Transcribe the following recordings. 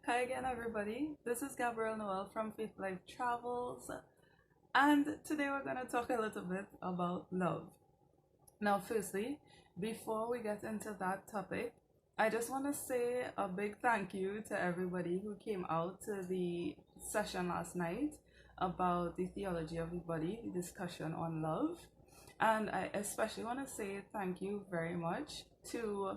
Hi again, everybody. This is Gabrielle Noel from Faith Life Travels, and today we're going to talk a little bit about love. Now, firstly, before we get into that topic, I just want to say a big thank you to everybody who came out to the session last night about the theology of the body, the discussion on love. And I especially want to say thank you very much to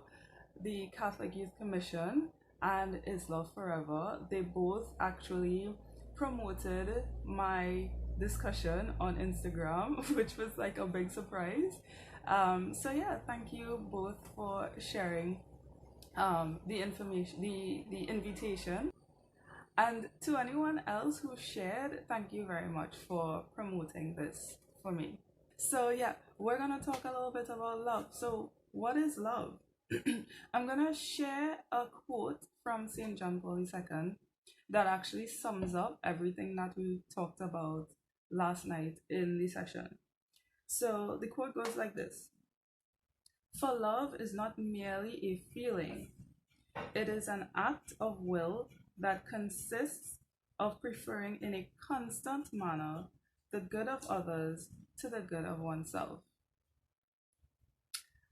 the Catholic Youth Commission and Is Love Forever. They both actually promoted my discussion on Instagram, which was like a big surprise. So yeah, thank you both for sharing the information, the invitation. And to anyone else who shared, thank you very much for promoting this for me. So yeah, we're gonna talk a little bit about love. So what is love? I'm gonna share a quote from St. John Paul II that actually sums up everything that we talked about last night in the session. So the quote goes like this: For love is not merely a feeling, it is an act of will that consists of preferring in a constant manner the good of others to the good of oneself.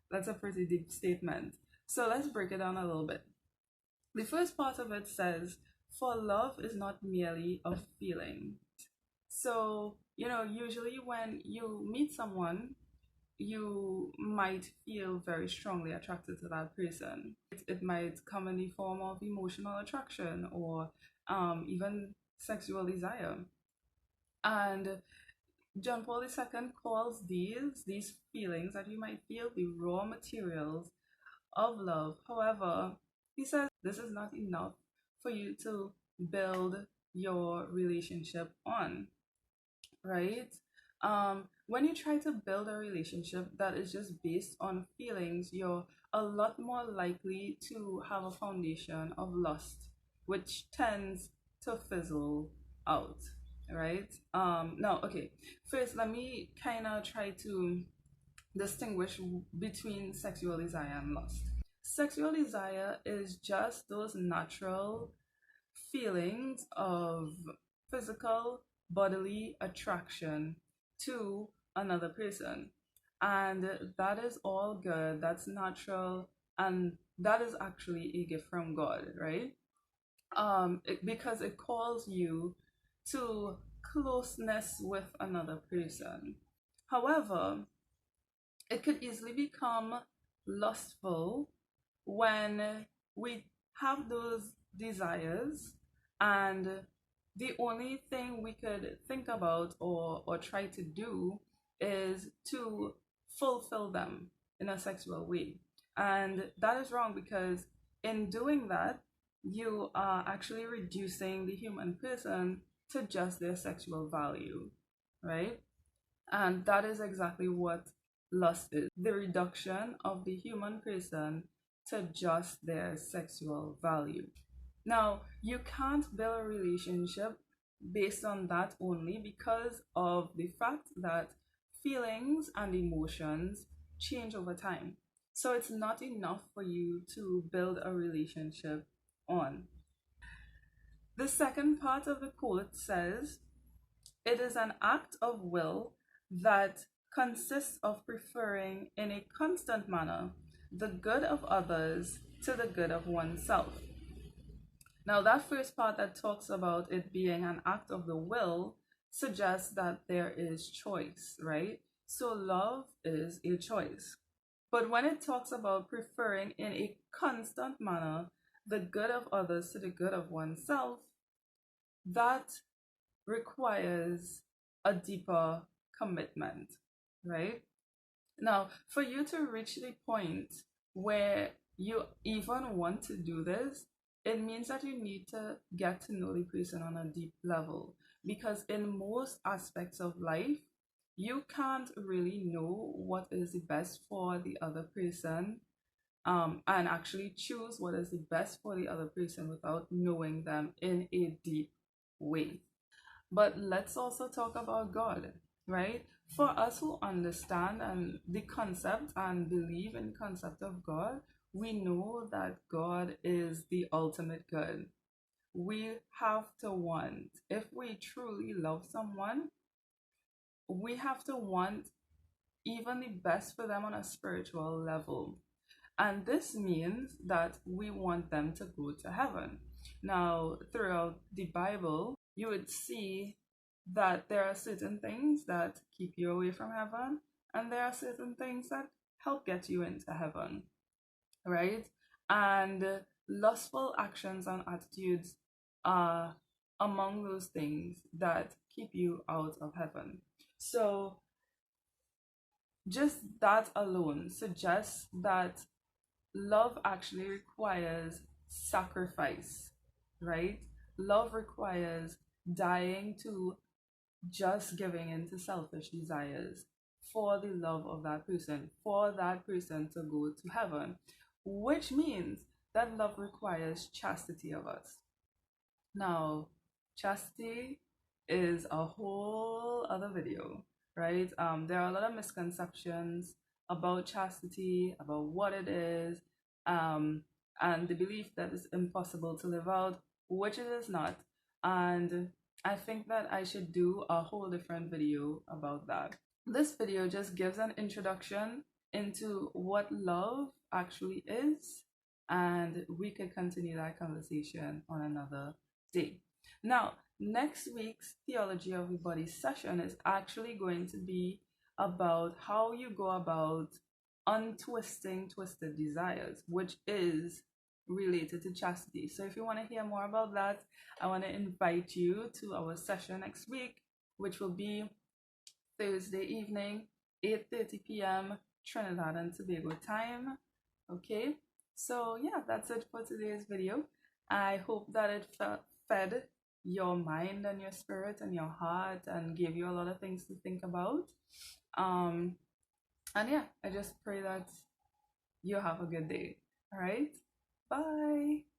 That's a pretty deep statement. So let's break it down a little bit. The first part of it says, for love is not merely a feeling. So, usually when you meet someone, you might feel very strongly attracted to that person. It might come in the form of emotional attraction or even sexual desire. And John Paul II calls these feelings that you might feel the raw materials of love. However, he says this is not enough for you to build your relationship on, right? When you try to build a relationship that is just based on feelings, you're a lot more likely to have a foundation of lust, which tends to fizzle out, right? Now, okay, first let me kind of try to distinguish between sexual desire and lust. Sexual desire is just those natural feelings of physical bodily attraction to another person. And that is all good, that's natural, and that is actually a gift from God, right? Because it calls you to closeness with another person. However, it could easily become lustful when we have those desires and the only thing we could think about or try to do is to fulfill them in a sexual way. And that is wrong because in doing that, you are actually reducing the human person to just their sexual value, right? And that is exactly what lust is, the reduction of the human person to just their sexual value. Now, you can't build a relationship based on that only because of the fact that feelings and emotions change over time. So it's not enough for you to build a relationship on. The second part of the quote says, it is an act of will that consists of preferring in a constant manner the good of others to the good of oneself. Now, that first part that talks about it being an act of the will suggests that there is choice, right? So, love is a choice. But when it talks about preferring in a constant manner the good of others to the good of oneself, that requires a deeper commitment, right? Now, for you to reach the point where you even want to do this, it means that you need to get to know the person on a deep level. Because in most aspects of life, you can't really know what is the best for the other person, and actually choose what is the best for the other person without knowing them in a deep way. But let's also talk about God, right? For us who understand and the concept and believe in the concept of God, we know that God is the ultimate good. we have to want, if we truly love someone, we have to want even the best for them on a spiritual level. And this means that we want them to go to heaven. Now, throughout the Bible, you would see that there are certain things that keep you away from heaven, and there are certain things that help get you into heaven, right? And lustful actions and attitudes are among those things that keep you out of heaven. So, just that alone suggests that love actually requires sacrifice, right? Love requires dying to just giving in to selfish desires for the love of that person, for that person to go to heaven, which means that love requires chastity of us. Now, chastity is a whole other video, right? There are a lot of misconceptions about chastity, about what it is, um, and the belief that it's impossible to live out, which it is not. And I think that I should do a whole different video about that. This video just gives an introduction into what love actually is, and we could continue that conversation on another day. Now, next week's Theology of the Body session is actually going to be about how you go about untwisting twisted desires, which is related to chastity. So if you want to hear more about that, I want to invite you to our session next week, which will be Thursday evening, 8:30 p.m. Trinidad and Tobago time. Okay, so yeah, that's it for today's video. I hope that it fed your mind and your spirit and your heart and gave you a lot of things to think about. And yeah, I just pray that you have a good day. All right, bye.